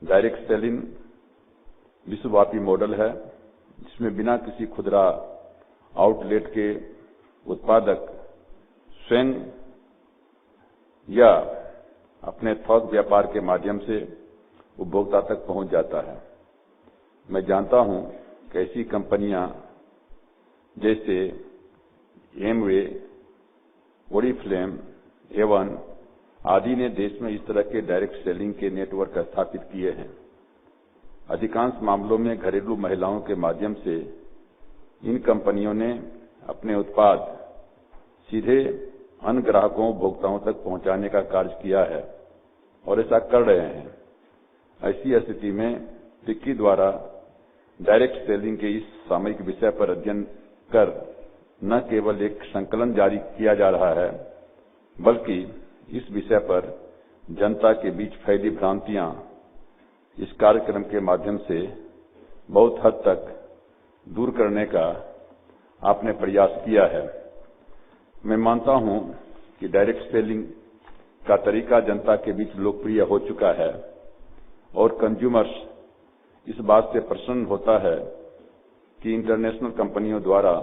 Direct selling विश्वव्यापी model है, जिसमें बिना किसी खुदरा आउटलेट के उत्पादक स्वयं या अपने थोक व्यापार के माध्यम से उपभोक्ता तक पहुंच जाता है। मैं जानता हूं कि ऐसी कंपनियां जैसे एमवे, ओरिफ्लेम, एवन आदि ने देश में इस तरह के डायरेक्ट सेलिंग के नेटवर्क स्थापित किए हैं। अधिकांश मामलों में घरेलू महिलाओं के माध्यम से इन कंपनियों ने अपने उत्पाद सीधे अन्य ग्राहकों उपभोक्ताओं तक पहुंचाने का कार्य किया है और ऐसा कर रहे हैं। ऐसी स्थिति में फिक्की द्वारा डायरेक्ट सेलिंग के इस सामयिक विषय पर अध्ययन कर न केवल एक संकलन जारी किया जा रहा है, बल्कि इस विषय पर जनता के बीच फैली भ्रांतियां इस कार्यक्रम के माध्यम से बहुत हद तक दूर करने का आपने प्रयास किया है। मैं मानता हूं कि डायरेक्ट सेलिंग का तरीका जनता के बीच लोकप्रिय हो चुका है और कंज्यूमर्स इस बात से प्रसन्न होता है कि इंटरनेशनल कंपनियों द्वारा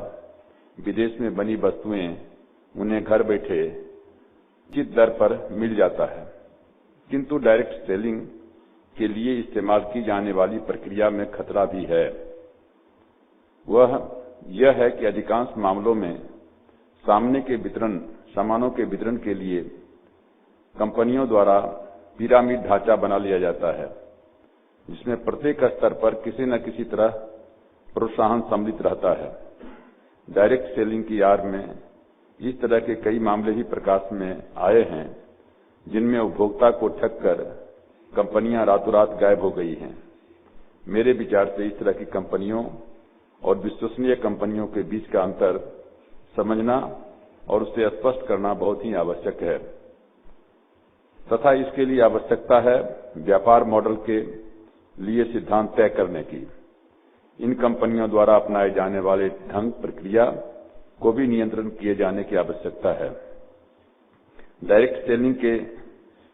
विदेश में बनी वस्तुएं उन्हें घर बैठे उचित दर पर मिल जाता है। किंतु डायरेक्ट सेलिंग के लिए इस्तेमाल की जाने वाली प्रक्रिया में खतरा भी है। वह यह है कि अधिकांश मामलों में सामानों के वितरण के लिए कंपनियों द्वारा पिरामिड ढांचा बना लिया जाता है, जिसमें प्रत्येक स्तर पर किसी न किसी तरह प्रोत्साहन सम्मिलित रहता है। डायरेक्ट सेलिंग की आड़ में इस तरह के कई मामले भी प्रकाश में आए हैं, जिनमें उपभोक्ता को ठग कर कंपनियां रातों रात गायब हो गई हैं। मेरे विचार से इस तरह की कंपनियों और विश्वसनीय कंपनियों के बीच का अंतर समझना और उसे स्पष्ट करना बहुत ही आवश्यक है तथा इसके लिए आवश्यकता है व्यापार मॉडल के लिए सिद्धांत तय करने की। इन कंपनियों द्वारा अपनाए जाने वाले ढंग प्रक्रिया को भी नियंत्रण किए जाने की आवश्यकता है। डायरेक्ट सेलिंग के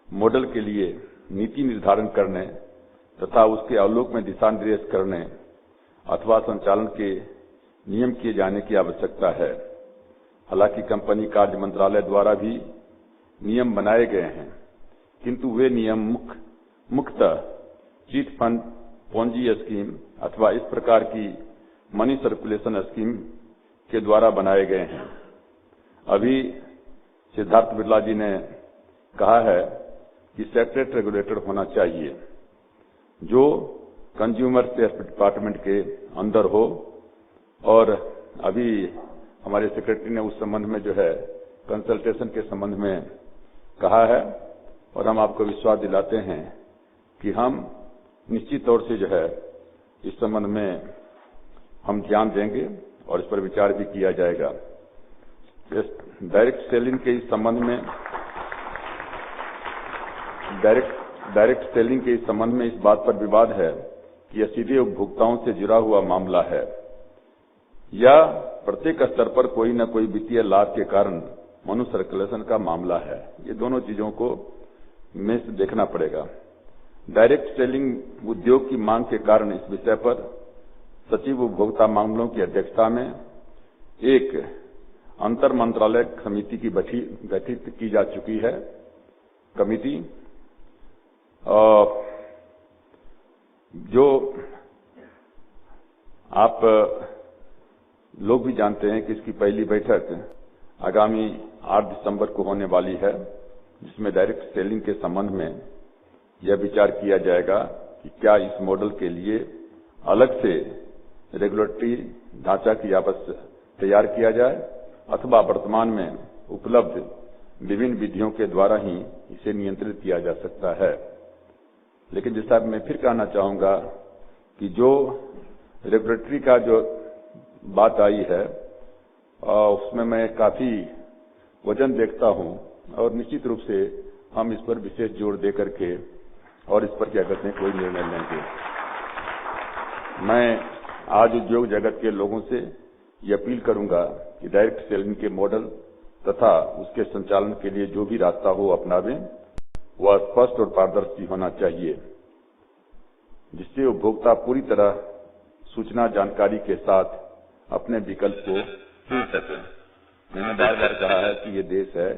मॉडल के लिए नीति निर्धारण करने तथा उसके आलोक में दिशा निर्देश करने अथवा संचालन के नियम किए जाने की आवश्यकता है। हालांकि कंपनी कार्य मंत्रालय द्वारा भी नियम बनाए गए हैं, किंतु वे नियम मुख्यतः चिट फंड, पोंजी स्कीम अथवा इस प्रकार की मनी सर्कुलेशन स्कीम के द्वारा बनाए गए हैं। अभी सिद्धार्थ बिरला जी ने कहा है कि सेपरेट रेगुलेटर होना चाहिए जो कंज्यूमर अफेयर्स डिपार्टमेंट के अंदर हो, और अभी हमारे सेक्रेटरी ने उस संबंध में जो है कंसल्टेशन के संबंध में कहा है, और हम आपको विश्वास दिलाते हैं कि हम निश्चित तौर से जो है इस संबंध में हम ध्यान देंगे और इस पर विचार भी किया जाएगा। डायरेक्ट सेलिंग के इस संबंध में डायरेक्ट सेलिंग के इस संबंध में इस बात पर विवाद है कि यह सीधे उपभोक्ताओं से जुड़ा हुआ मामला है या प्रत्येक स्तर पर कोई न कोई वित्तीय लाभ के कारण मनी सर्कुलेशन का मामला है। ये दोनों चीजों को में से देखना पड़ेगा। डायरेक्ट सेलिंग उद्योग की मांग के कारण इस विषय पर सचिव उपभोक्ता मामलों की अध्यक्षता में एक अंतर मंत्रालय समिति की गठित की जा चुकी है। कमिटी जो आप लोग भी जानते हैं कि इसकी पहली बैठक आगामी 8 दिसंबर को होने वाली है, जिसमें डायरेक्ट सेलिंग के संबंध में यह विचार किया जाएगा कि क्या इस मॉडल के लिए अलग से रेगुलेटरी ढांचा की तैयार किया जाए अथवा वर्तमान में उपलब्ध विभिन्न विधियों के द्वारा ही इसे नियंत्रित किया जा सकता है। लेकिन जैसा मैं फिर कहना चाहूंगा कि जो रेगुलेटरी का जो बात आई है उसमें मैं काफी वजन देखता हूं, और निश्चित रूप से हम इस पर विशेष जोर दे करके और इस पर क्या कहते हैं कोई निर्णय लेंगे। मैं आज उद्योग जगत के लोगों से ये अपील करूंगा कि डायरेक्ट सेलिंग के मॉडल तथा उसके संचालन के लिए जो भी रास्ता हो अपनावें, वह स्पष्ट और पारदर्शी होना चाहिए। जिससे उपभोक्ता पूरी तरह सूचना जानकारी के साथ अपने विकल्प को चुन सके। मैंने बार बार कहा है कि ये देश है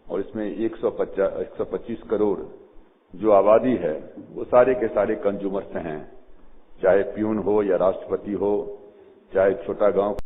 और इसमें 125 करोड़ जो आबादी है वो सारे के सारे कंज्यूमर्स हैं, चाहे प्यून हो या राष्ट्रपति हो, चाहे छोटा गांव